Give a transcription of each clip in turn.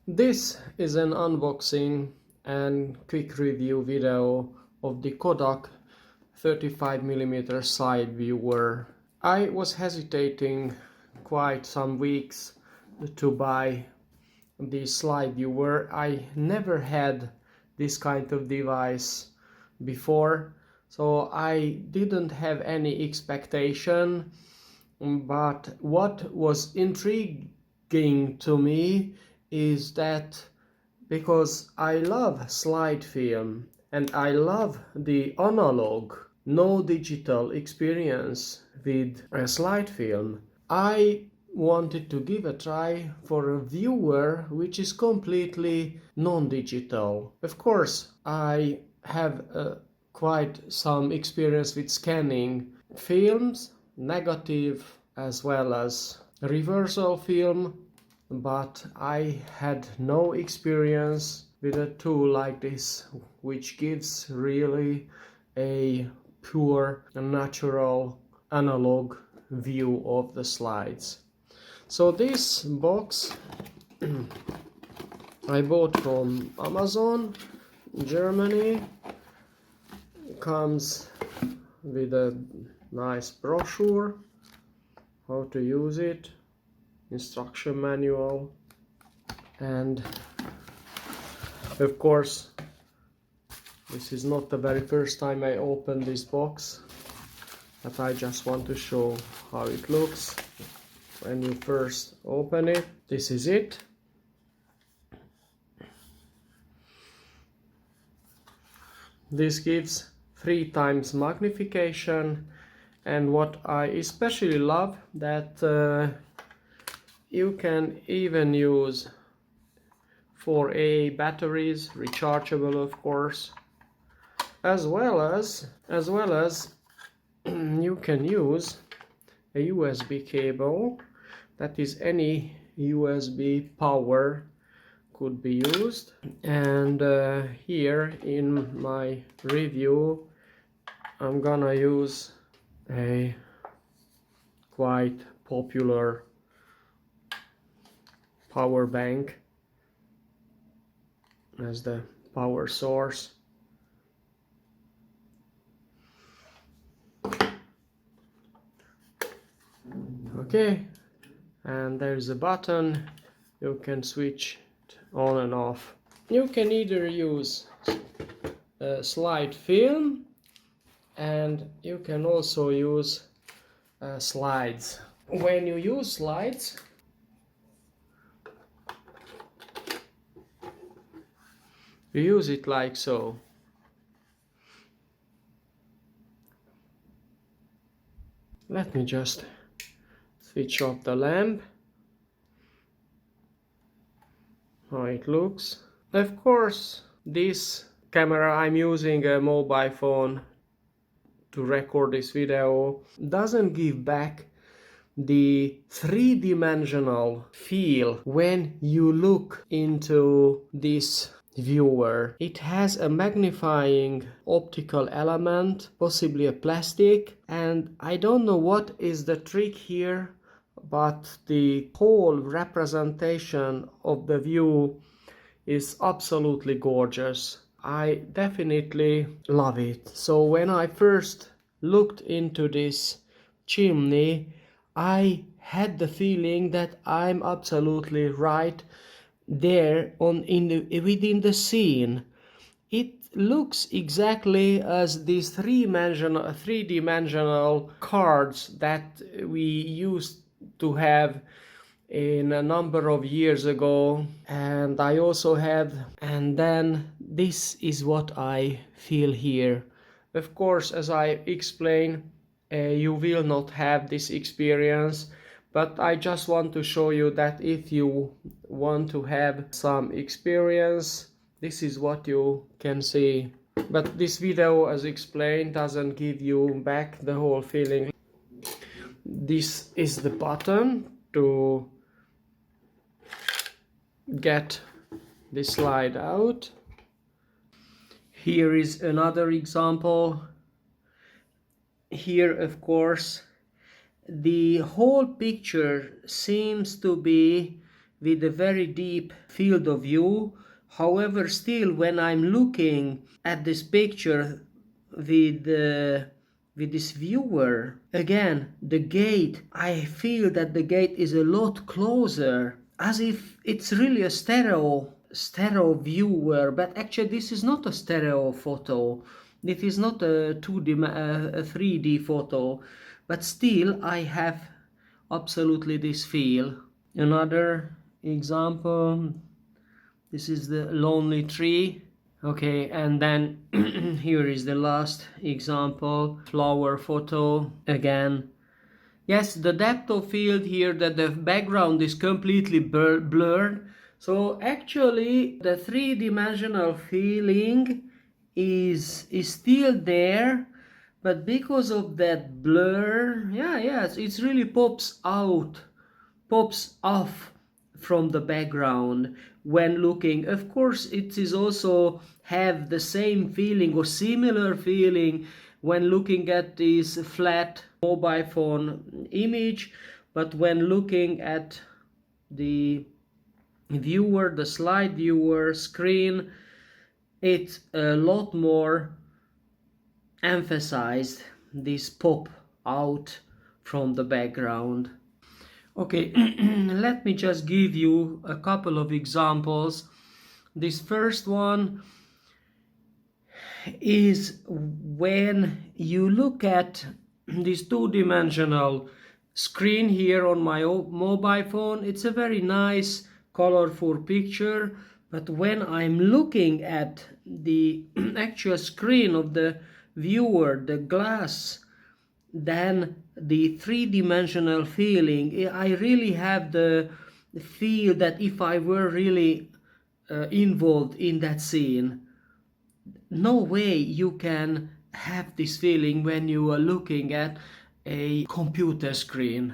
This is an unboxing and quick review video of the Kodak 35mm side viewer. I was hesitating quite some weeks to buy the slide viewer. I never had this kind of device before, so I didn't have any expectation, but what was intriguing to me is that because I love slide film and I love the analog, no digital experience with a slide film, I wanted to give a try for a viewer which is completely non-digital. Of course, I have quite some experience with scanning films, negative as well as reversal film, but I had no experience with a tool like this, which gives really a pure natural analog view of the slides. So this box I bought from Amazon, Germany. It comes with a nice brochure, how to use it, instruction manual, and of course this is not the very first time I open this box, but I just want to show how it looks when you first open it. This is it. This gives 3 times magnification, and what I especially love that you can even use 4A batteries, rechargeable of course, as well as you can use a USB cable, that is any USB power could be used. And here in my review I'm gonna use a quite popular power bank as the power source. Okay, and there's a button, you can switch it on and off. You can either use slide film, and you can also use slides. When you use slides, you use it like so. Let me just switch off the lamp. How it looks. Of course, this camera, I'm using a mobile phone to record this video, doesn't give back the three-dimensional feel when you look into this viewer. It has a magnifying optical element, possibly a plastic, and I don't know what is the trick here, but the whole representation of the view is absolutely gorgeous. I definitely love it. So when I first looked into this chimney, I had the feeling that I'm absolutely right there within the scene. It looks exactly as these three-dimensional cards that we used to have in a number of years ago, and I also had, and then this is what I feel here. Of course, as I explained, you will not have this experience, but I just want to show you that if you want to have some experience, this is what you can see. But this video, as explained, doesn't give you back the whole feeling. This is the button to get the slide out. Here is another example. Here, of course, the whole picture seems to be with a very deep field of view. However, still when I'm looking at this picture with this viewer, again, the gate, I feel that the gate is a lot closer, as if it's really a stereo viewer, but actually this is not a stereo photo. It is not a 2D, a 3D photo, but still I have absolutely this feel. Another example, this is the lonely tree. Okay, and then here is the last example, flower photo again. Yes, the depth of field here, that the background is completely blurred. So actually the three-dimensional feeling is still there, but because of that blur, yes, it really pops off from the background when looking. Of course, it is also have the same feeling or similar feeling when looking at this flat mobile phone image, but when looking at the viewer, the slide viewer screen, it's a lot more emphasized, this pop out from the background. Okay, let me just give you a couple of examples. This first one is when you look at this two-dimensional screen here on my mobile phone. It's a very nice, colorful picture, but when I'm looking at the actual screen of the viewer, the glass, then the three-dimensional feeling, I really have the feel that if I were really involved in that scene. No way you can have this feeling when you are looking at a computer screen.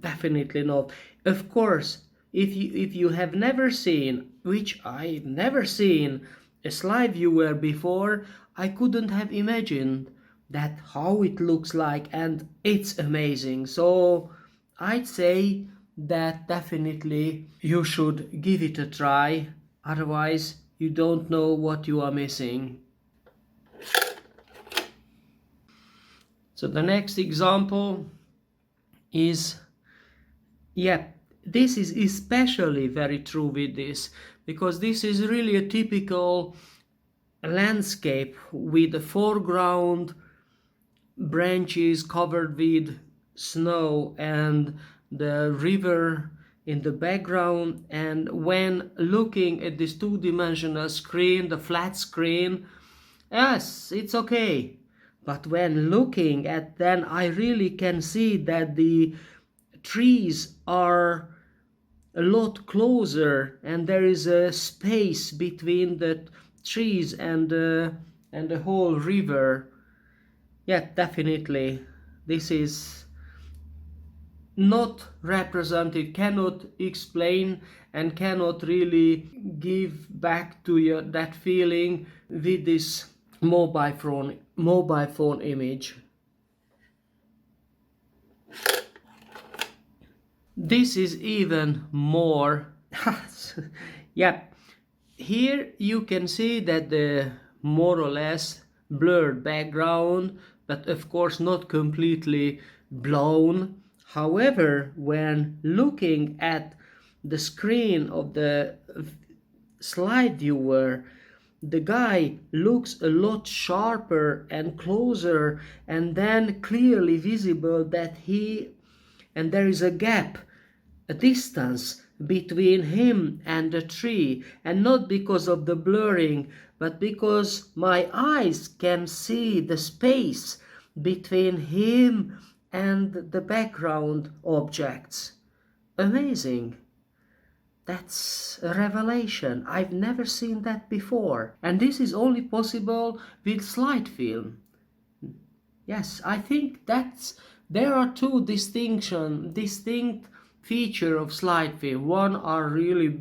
Definitely not. Of course, if you have never seen, which I've never seen, a slide viewer before, I couldn't have imagined that how it looks like, and it's amazing. So I'd say that definitely you should give it a try, otherwise you don't know what you are missing. So the next example is, this is especially very true with this, because this is really a typical landscape with the foreground branches covered with snow and the river in the background. And when looking at this two-dimensional screen, the flat screen, yes, it's okay. But when looking at, then I really can see that the trees are a lot closer, and there is a space between the trees and the whole river. Yeah, definitely. This is not represented, cannot explain, and cannot really give back to you that feeling with this mobile phone image. This is even more. Yeah, here you can see that the more or less blurred background, but of course not completely blown. However, when looking at the screen of the slide viewer, the guy looks a lot sharper and closer, and then clearly visible that there is a gap, a distance between him and the tree, and not because of the blurring, but because my eyes can see the space between him and the background objects. Amazing. That's a revelation. I've never seen that before. And this is only possible with slide film. Yes, I think there are two distinct feature of slide film. One are really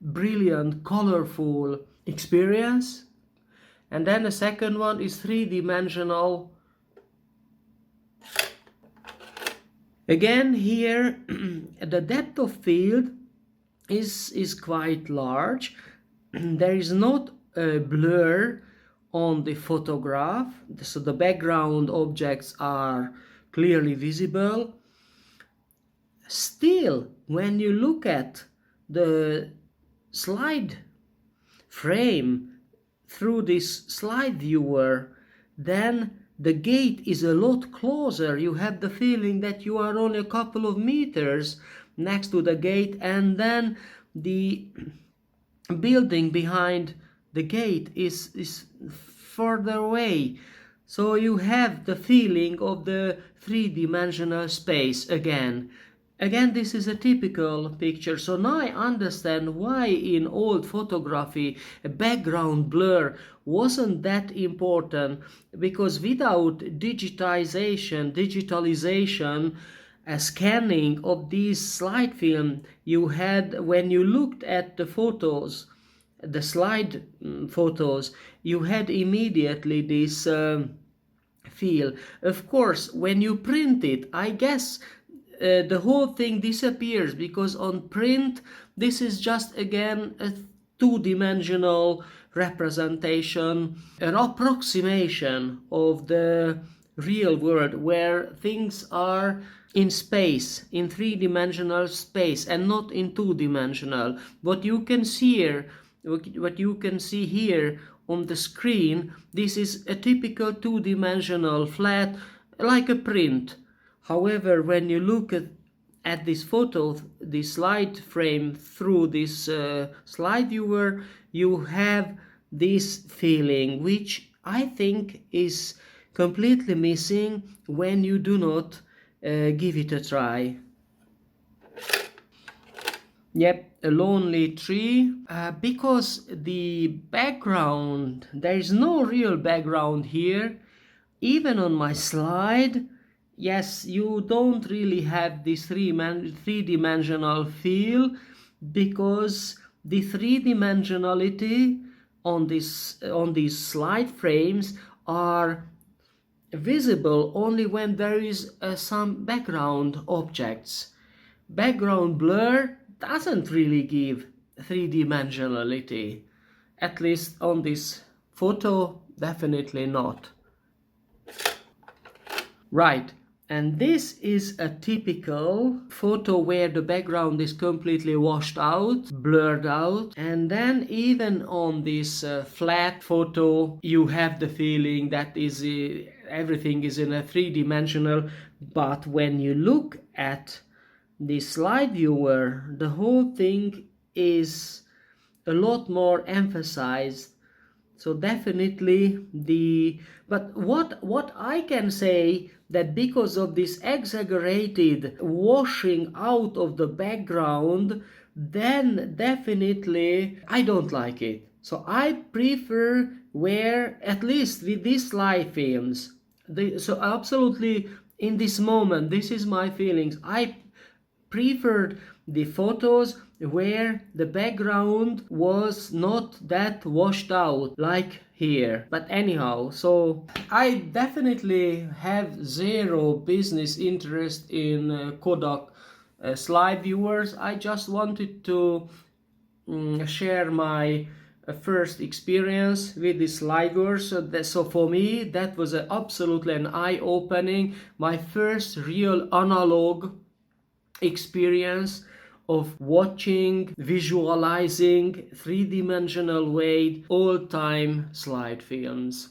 brilliant, colorful experience, and then the second one is three-dimensional. Again, here the depth of field is quite large. There is not a blur on the photograph, so the background objects are clearly visible. Still, when you look at the slide frame through this slide viewer, then the gate is a lot closer. You have the feeling that you are only a couple of meters next to the gate, and then the building behind the gate is further away. So you have the feeling of the three-dimensional space again. Again, this is a typical picture. So now I understand why in old photography a background blur wasn't that important, because without digitalization, a scanning of these slide film, you had, when you looked at the photos, the slide photos, you had immediately this feel. Of course, when you print it, I guess the whole thing disappears, because on print this is just again a two-dimensional representation, an approximation of the real world where things are in space, in three-dimensional space, and not in two-dimensional. What you can see here on the screen, this is a typical two-dimensional flat, like a print. However, when you look at this photo, the slide frame through this slide viewer, you have this feeling, which I think is completely missing when you do not give it a try. Yep, a lonely tree. Because the background, there is no real background here. Even on my slide, yes, you don't really have this three-dimensional feel, because the three-dimensionality on these slide frames are visible only when there is some background objects. Background blur doesn't really give three-dimensionality, at least on this photo, definitely not. Right, and this is a typical photo where the background is completely washed out, blurred out, and then even on this flat photo you have the feeling that everything is in a three-dimensional, but when you look at the slide viewer, the whole thing is a lot more emphasized. So definitely but what I can say, that because of this exaggerated washing out of the background, then definitely I don't like it. So I prefer where, at least with these slide films, so absolutely in this moment, this is my feelings, I preferred the photos where the background was not that washed out like here. But anyhow, so I definitely have zero business interest in Kodak slide viewers. I just wanted to share my first experience with the slide viewers. So for me that was absolutely an eye-opening, my first real analog experience of watching, visualizing three-dimensional way old-time slide films.